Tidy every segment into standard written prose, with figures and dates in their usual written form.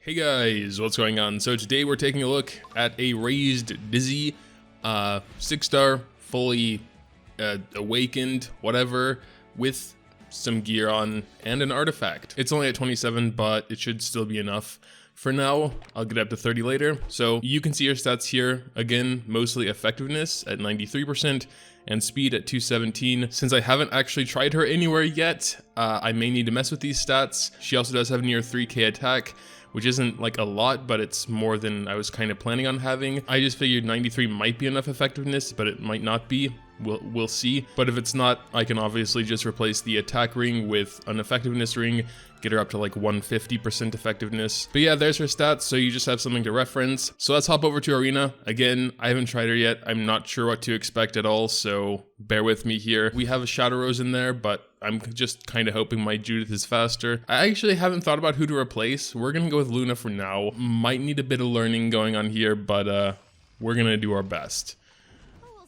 Hey guys, what's going on? So today we're taking a look at a raised Dizzy, 6-star, fully awakened, whatever, with some gear on and an artifact. It's only at 27, but it should still be enough. For now, I'll get up to 30 later. So you can see your stats here. Again, mostly effectiveness at 93% and speed at 217. Since I haven't actually tried her anywhere yet, I may need to mess with these stats. She also does have near 3k attack, which isn't like a lot, but it's more than I was kind of planning on having. I just figured 93 might be enough effectiveness, but it might not be. We'll see. But if it's not, I can obviously just replace the attack ring with an effectiveness ring, get her up to like 150% effectiveness. But yeah, there's her stats, so you just have something to reference. So let's hop over to Arena. Again, I haven't tried her yet. I'm not sure what to expect at all, so bear with me here. We have a Shadow Rose in there, but I'm just kind of hoping my Judith is faster. I actually haven't thought about who to replace. We're gonna go with Luna for now. Might need a bit of learning going on here, but we're gonna do our best.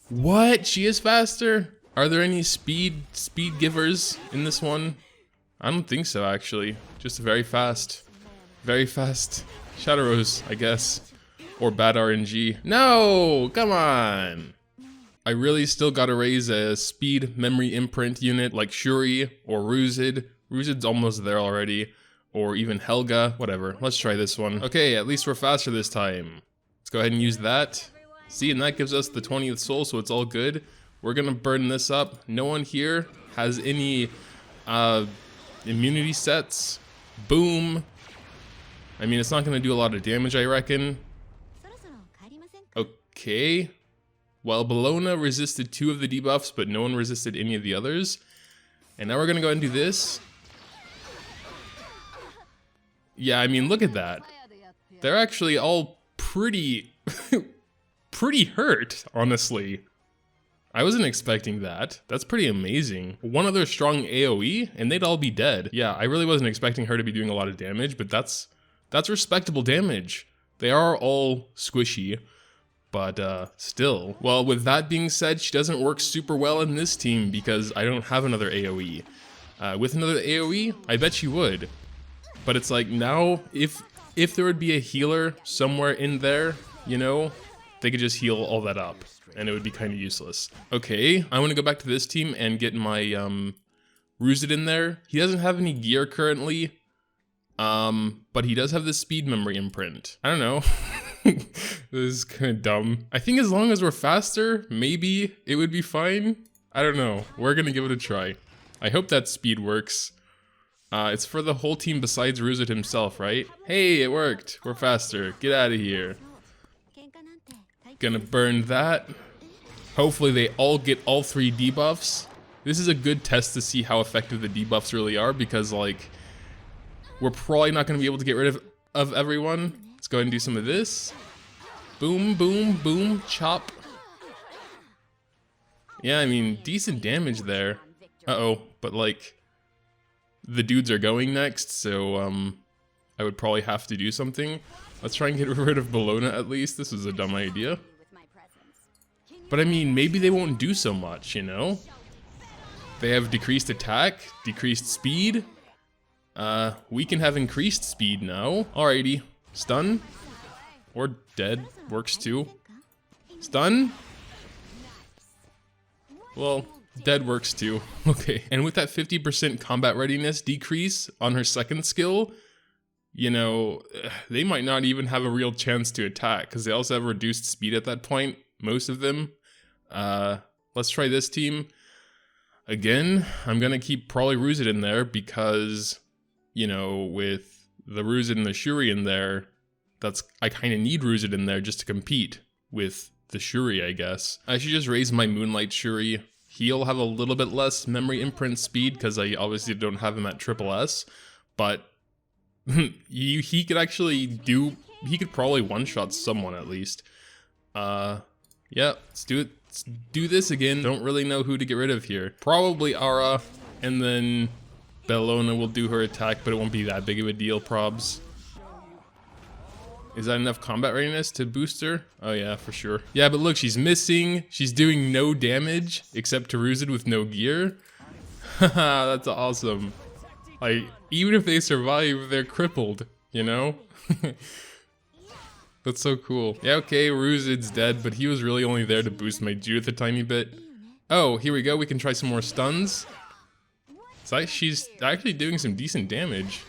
What? She is faster? Are there any speed givers in this one? I don't think so, actually. Just very fast. Very fast. Shadow Rose, I guess. Or bad RNG. No! Come on! I really still gotta raise a speed memory imprint unit like Shuri or Ruzid. Ruzid's almost there already. Or even Helga. Whatever. Let's try this one. Okay, at least we're faster this time. Let's go ahead and use that. See, and that gives us the 20th soul, so it's all good. We're gonna burn this up. No one here has any immunity sets. Boom. I mean, it's not gonna do a lot of damage, I reckon. Okay. Well, Bologna resisted 2 of the debuffs, but no one resisted any of the others. And now we're gonna go ahead and do this. Yeah, I mean, look at that. They're actually all pretty... pretty hurt, honestly. I wasn't expecting that. That's pretty amazing. One other strong AoE, and they'd all be dead. Yeah, I really wasn't expecting her to be doing a lot of damage, but that's respectable damage. They are all squishy, but still. Well, with that being said, she doesn't work super well in this team because I don't have another AoE. With another AoE, I bet she would. But it's like now, if there would be a healer somewhere in there, you know, they could just heal all that up, and it would be kind of useless. Okay, I want to go back to this team and get my Ruzid in there. He doesn't have any gear currently, but he does have the speed memory imprint. I don't know. This is kind of dumb. I think as long as we're faster, maybe it would be fine. I don't know. We're gonna give it a try. I hope that speed works. It's for the whole team besides Ruzid himself, right? Hey, it worked. We're faster. Get out of here. Gonna burn that. Hopefully they all get all 3 debuffs. This is a good test to see how effective the debuffs really are, because like we're probably not gonna be able to get rid of everyone. Let's go ahead and do some of this. Boom, boom, boom, chop. Yeah, I mean, decent damage there. Uh-oh, but like the dudes are going next, so I would probably have to do something. Let's try and get rid of Bologna at least. This is a dumb idea. But I mean, maybe they won't do so much, you know? They have decreased attack, decreased speed. We can have increased speed now. Alrighty. Stun. Or dead. Works too. Stun. Well, dead works too. Okay. And with that 50% combat readiness decrease on her second skill, you know, they might not even have a real chance to attack because they also have reduced speed at that point, most of them. Let's try this team. Again, I'm gonna keep probably Ruzid in there because, you know, with the Ruzid and the Shuri in there, I kind of need Ruzid in there just to compete with the Shuri, I guess. I should just raise my Moonlight Shuri. He'll have a little bit less memory imprint speed because I obviously don't have him at SS, but he could actually he could probably one-shot someone at least. Yeah, let's do it. Let's do this again. Don't really know who to get rid of here. Probably Ara, and then Bologna will do her attack, but it won't be that big of a deal, probs. Is that enough combat readiness to boost her? Oh yeah, for sure. Yeah, but look, she's missing. She's doing no damage, except to Ruzid with no gear. Haha, that's awesome. Like, even if they survive, they're crippled, you know? That's so cool. Yeah, okay, Ruzid's dead, but he was really only there to boost my Judith a tiny bit. Oh, here we go. We can try some more stuns. So she's actually doing some decent damage.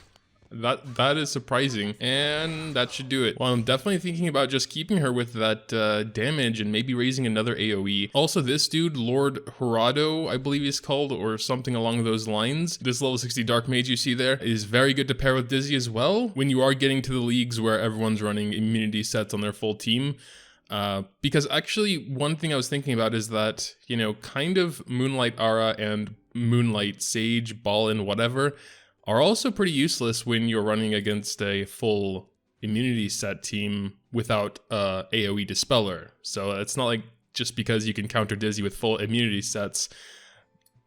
That is surprising, and that should do it. Well, I'm definitely thinking about just keeping her with that damage and maybe raising another AoE. Also, this dude, Lord Horado, I believe he's called, or something along those lines. This level 60 Dark Mage you see there is very good to pair with Dizzy as well when you are getting to the leagues where everyone's running immunity sets on their full team. Because actually, one thing I was thinking about is that, you know, kind of Moonlight Aura and Moonlight Sage, Ballin, whatever, are also pretty useless when you're running against a full immunity set team without AoE Dispeller. So it's not like just because you can counter Dizzy with full immunity sets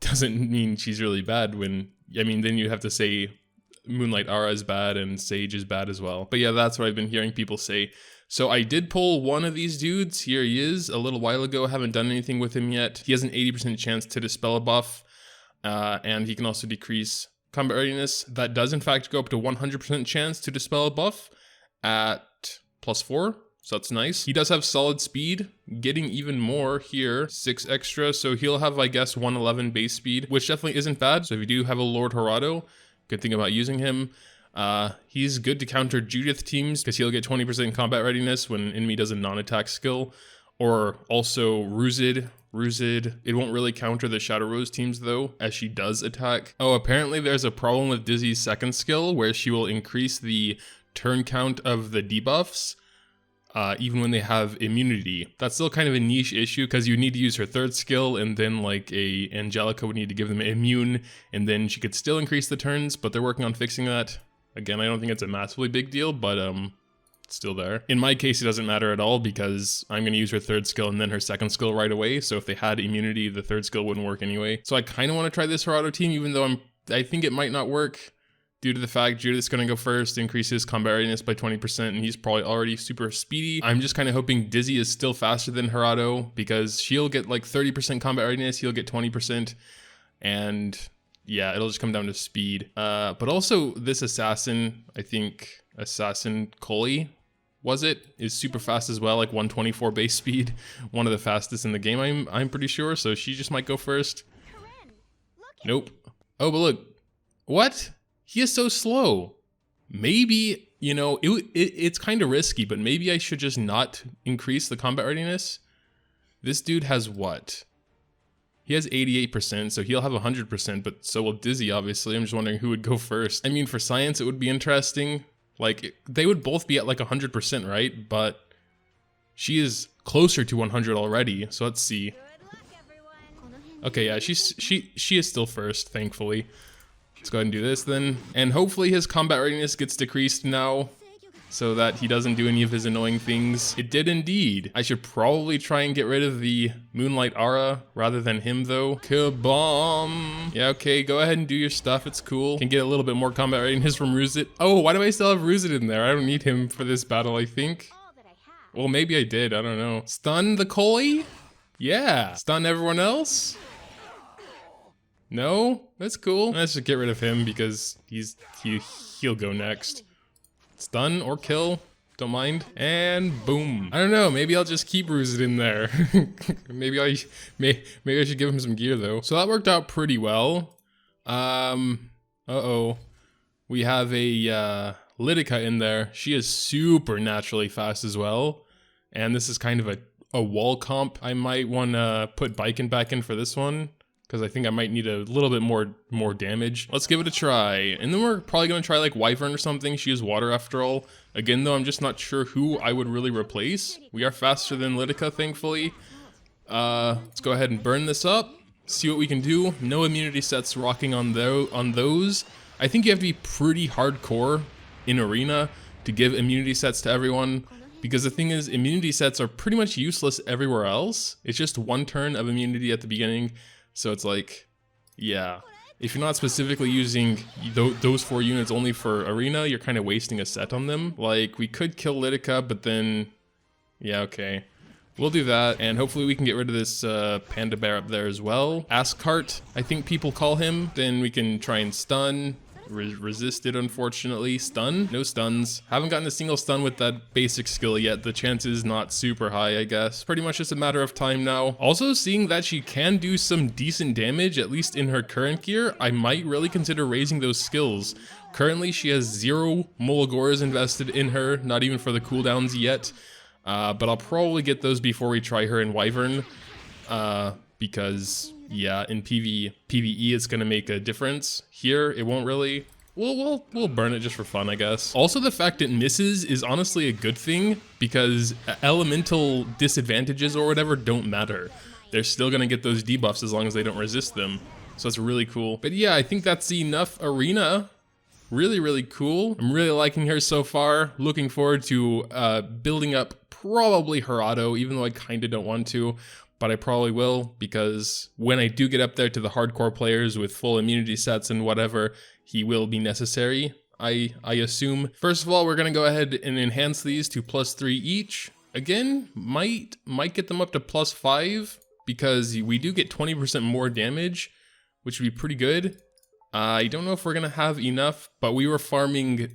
doesn't mean she's really bad when, I mean, then you have to say Moonlight Aura is bad and Sage is bad as well. But yeah, that's what I've been hearing people say. So I did pull one of these dudes. Here he is a little while ago. Haven't done anything with him yet. He has an 80% chance to dispel a buff, and he can also decrease combat readiness. That does in fact go up to 100% chance to dispel a buff at +4, so that's nice. He does have solid speed, getting even more here, 6 extra, so he'll have, I guess, 111 base speed, which definitely isn't bad. So if you do have a Lord Horado, good thing about using him. He's good to counter Judith teams because he'll get 20% combat readiness when an enemy does a non-attack skill, or also Ruzid. It won't really counter the Shadow Rose teams though, as she does attack. Oh, apparently there's a problem with Dizzy's second skill where she will increase the turn count of the debuffs, even when they have immunity. That's still kind of a niche issue because you need to use her third skill, and then like a Angelica would need to give them immune, and then she could still increase the turns, but they're working on fixing that. Again, I don't think it's a massively big deal, but still there. In my case, it doesn't matter at all because I'm going to use her third skill and then her second skill right away. So if they had immunity, the third skill wouldn't work anyway. So I kind of want to try this Horado team, even though I think it might not work due to the fact Judith's going to go first, increase his combat readiness by 20%, and he's probably already super speedy. I'm just kind of hoping Dizzy is still faster than Horado because she'll get like 30% combat readiness, he'll get 20%, and yeah, it'll just come down to speed. But also this assassin, I think Assassin Coley, is super fast as well, like 124 base speed, one of the fastest in the game, I'm pretty sure, so she just might go first. Nope. Oh, but look, what? He is so slow. Maybe, you know, it's kind of risky, but maybe I should just not increase the combat readiness. This dude has what? He has 88%, so he'll have 100%, but so will Dizzy, obviously. I'm just wondering who would go first. I mean, for science, it would be interesting. Like, they would both be at like 100%, right? But she is closer to 100 already, so let's see. Okay, yeah, she is still first, thankfully. Let's go ahead and do this then. And hopefully his combat readiness gets decreased now, so that he doesn't do any of his annoying things. It did indeed. I should probably try and get rid of the Moonlight Aura rather than him though. Kabomb! Yeah, okay, go ahead and do your stuff, it's cool. Can get a little bit more combat readiness from Ruzid. Oh, why do I still have Ruzid in there? I don't need him for this battle, I think. Well, maybe I did, I don't know. Stun the Coley? Yeah. Stun everyone else? No? That's cool. Let's just get rid of him because he'll go next. Stun or kill, don't mind. And boom. I don't know, maybe I'll just keep Ruzid in there. maybe I should give him some gear though. So that worked out pretty well. Uh-oh. We have a Lidica in there. She is super naturally fast as well. And this is kind of a wall comp. I might want to put Biken back in for this one, because I think I might need a little bit more damage. Let's give it a try. And then we're probably gonna try like Wyvern or something. She is water after all. Again though, I'm just not sure who I would really replace. We are faster than Lidica, thankfully. Let's go ahead and burn this up. See what we can do. No immunity sets rocking on those. I think you have to be pretty hardcore in Arena to give immunity sets to everyone. Because the thing is, immunity sets are pretty much useless everywhere else. It's just one turn of immunity at the beginning. So it's like, yeah, if you're not specifically using those 4 units only for Arena, you're kind of wasting a set on them. Like, we could kill Lidica, but then, yeah, okay. We'll do that, and hopefully we can get rid of this Panda Bear up there as well. Askcart, I think people call him. Then we can try and stun resisted, unfortunately. Stun? No stuns. Haven't gotten a single stun with that basic skill yet. The chance is not super high, I guess. Pretty much just a matter of time now. Also, seeing that she can do some decent damage, at least in her current gear, I might really consider raising those skills. Currently, she has 0 Mulagores invested in her, not even for the cooldowns yet. But I'll probably get those before we try her in Wyvern. Because, yeah, in PvE it's gonna make a difference. Here, it won't really. We'll burn it just for fun, I guess. Also, the fact it misses is honestly a good thing, because elemental disadvantages or whatever don't matter. They're still gonna get those debuffs as long as they don't resist them. So it's really cool. But yeah, I think that's enough arena. Really cool. I'm really liking her so far. Looking forward to building up probably her auto, even though I kind of don't want to. But I probably will, because when I do get up there to the hardcore players with full immunity sets and whatever, he will be necessary, I assume. First of all, we're going to go ahead and enhance these to +3 each. Again, might get them up to +5, because we do get 20% more damage, which would be pretty good. I don't know if we're going to have enough, but we were farming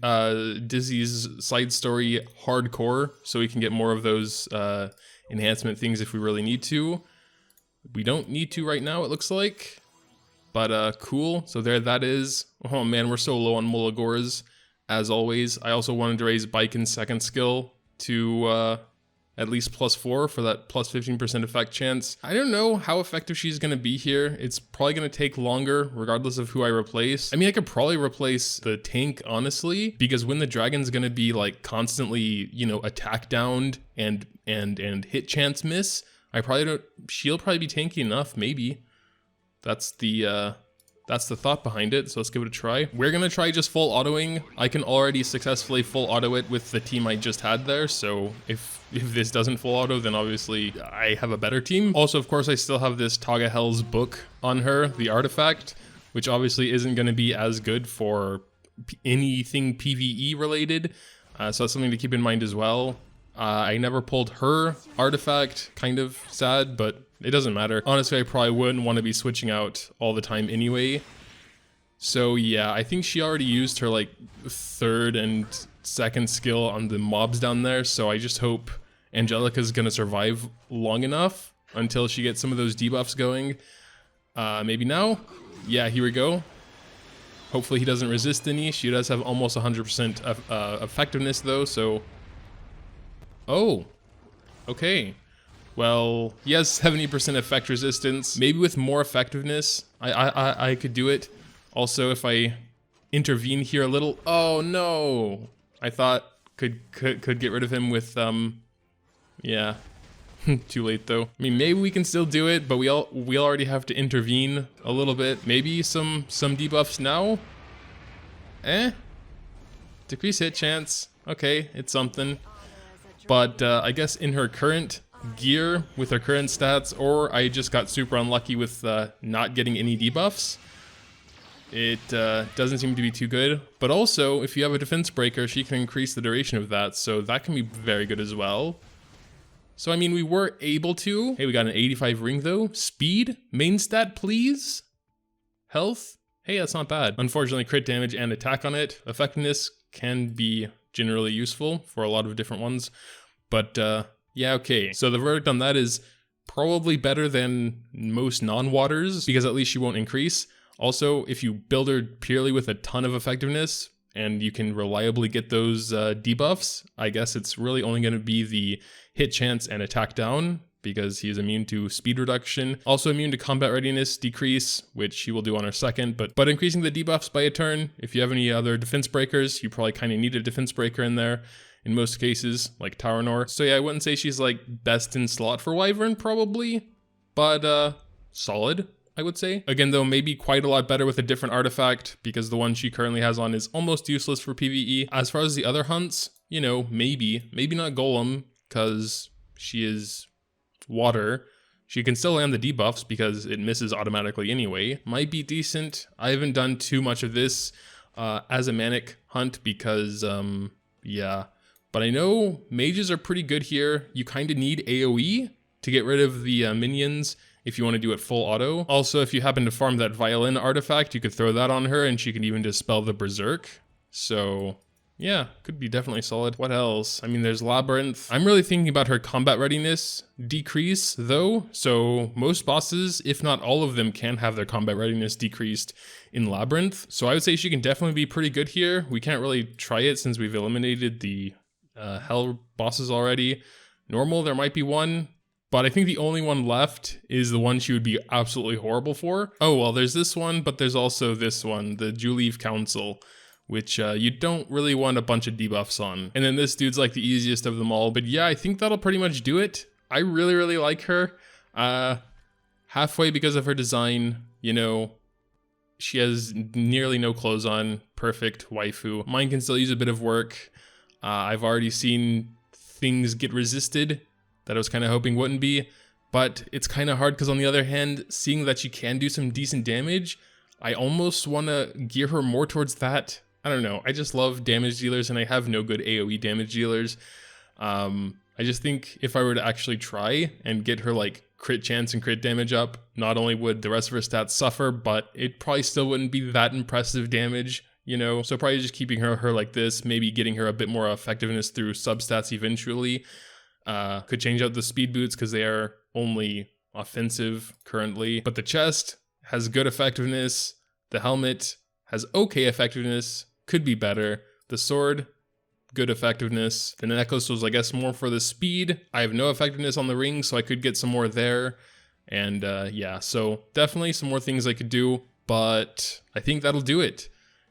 Dizzy's side story hardcore, so we can get more of those enhancement things if we really need to. We don't need to right now, it looks like. But cool, so there that is. Oh man, we're so low on Mulagores, as always. I also wanted to raise Biken's second skill to at least +4 for that +15% effect chance. I don't know how effective she's gonna be here. It's probably gonna take longer, regardless of who I replace. I mean, I could probably replace the tank, honestly, because when the dragon's gonna be like constantly, you know, attack downed and hit chance miss, she'll probably be tanky enough, maybe. That's the thought behind it, so let's give it a try. We're gonna try just full autoing. I can already successfully full auto it with the team I just had there, so if this doesn't full auto, then obviously I have a better team. Also, of course, I still have this Taga Hell's book on her, the artifact, which obviously isn't gonna be as good for anything PvE related, so that's something to keep in mind as well. I never pulled her artifact, kind of sad, but it doesn't matter. Honestly, I probably wouldn't want to be switching out all the time anyway. So yeah, I think she already used her like 3rd and 2nd skill on the mobs down there, so I just hope Angelica's gonna survive long enough until she gets some of those debuffs going. Maybe now? Yeah, here we go. Hopefully he doesn't resist any. She does have almost 100% effectiveness though, so... Oh, okay. Well, he has 70% effect resistance. Maybe with more effectiveness, I could do it. Also, if I intervene here a little... Oh no! I thought could get rid of him with yeah. Too late though. I mean, maybe we can still do it, but we already have to intervene a little bit. Maybe some debuffs now. Decrease hit chance. Okay, it's something. But I guess in her current gear, with her current stats, or I just got super unlucky with not getting any debuffs, it doesn't seem to be too good. But also, if you have a defense breaker, she can increase the duration of that, so that can be very good as well. So I mean, we were able to. Hey, we got an 85 ring though. Speed, main stat please. Health, hey, that's not bad. Unfortunately, crit damage and attack on it. Effectiveness can be generally useful for a lot of different ones, but yeah, okay. So the verdict on that is probably better than most non-waters, because at least she won't increase. Also, if you build her purely with a ton of effectiveness and you can reliably get those debuffs, I guess it's really only going to be the hit chance and attack down, because he is immune to speed reduction. Also immune to combat readiness decrease, which he will do on our second, but increasing the debuffs by a turn. If you have any other defense breakers, you probably kind of need a defense breaker in there in most cases, like Taranor. So yeah, I wouldn't say she's like best in slot for Wyvern probably, but solid, I would say. Again though, maybe quite a lot better with a different artifact, because the one she currently has on is almost useless for PvE. As far as the other hunts, you know, maybe not Golem, because she is water. She can still land the debuffs because it misses automatically anyway. Might be decent. I haven't done too much of this as a manic hunt because, yeah. But I know mages are pretty good here. You kind of need AoE to get rid of the minions if you want to do it full auto. Also, if you happen to farm that violin artifact, you could throw that on her and she can even dispel the berserk. So yeah, could be definitely solid. What else? I mean, there's Labyrinth. I'm really thinking about her combat readiness decrease though. So most bosses, if not all of them, can have their combat readiness decreased in Labyrinth. So I would say she can definitely be pretty good here. We can't really try it since we've eliminated the Hell bosses already. Normal, there might be one, but I think the only one left is the one she would be absolutely horrible for. Oh, well, there's this one, but there's also this one, the Juleeve Council, which you don't really want a bunch of debuffs on. And then this dude's like the easiest of them all. But yeah, I think that'll pretty much do it. I really, really like her. Halfway because of her design, you know, she has nearly no clothes on. Perfect waifu. Mine can still use a bit of work. I've already seen things get resisted that I was kind of hoping wouldn't be. But it's kind of hard because on the other hand, seeing that she can do some decent damage, I almost want to gear her more towards that. I don't know, I just love damage dealers and I have no good AoE damage dealers. I just think if I were to actually try and get her like crit chance and crit damage up, not only would the rest of her stats suffer, but it probably still wouldn't be that impressive damage, you know? So probably just keeping her like this, maybe getting her a bit more effectiveness through substats eventually. Could change out the speed boots because they are only offensive currently. But the chest has good effectiveness. The helmet has okay effectiveness. Could be better. The sword, good effectiveness. The necklace was, I guess, more for the speed. I have no effectiveness on the ring, so I could get some more there. And yeah, so definitely some more things I could do, but I think that'll do it.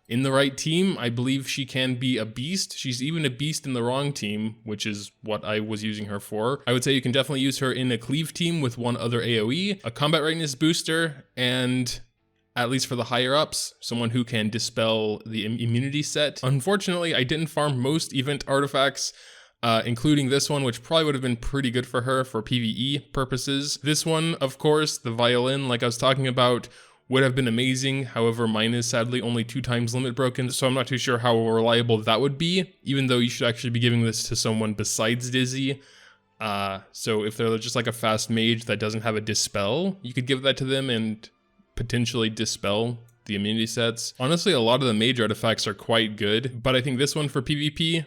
In the right team, I believe she can be a beast. She's even a beast in the wrong team, which is what I was using her for. I would say you can definitely use her in a cleave team with one other AoE, a combat readiness booster, and at least for the higher ups, someone who can dispel the immunity set. Unfortunately, I didn't farm most event artifacts, including this one, which probably would have been pretty good for her for PvE purposes. This one, of course, the violin, like I was talking about, would have been amazing. However, mine is sadly only 2 times limit broken, so I'm not too sure how reliable that would be, even though you should actually be giving this to someone besides Dizzy. So if they're just like a fast mage that doesn't have a dispel, you could give that to them and potentially dispel the immunity sets. Honestly, a lot of the mage artifacts are quite good, but I think this one for PvP,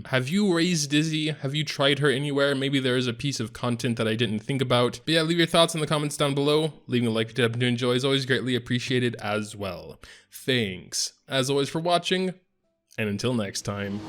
have you raised Dizzy? Have you tried her anywhere? Maybe there is a piece of content that I didn't think about. But yeah, leave your thoughts in the comments down below. Leaving a like if you happen to enjoy is always greatly appreciated as well. Thanks, as always, for watching, and until next time.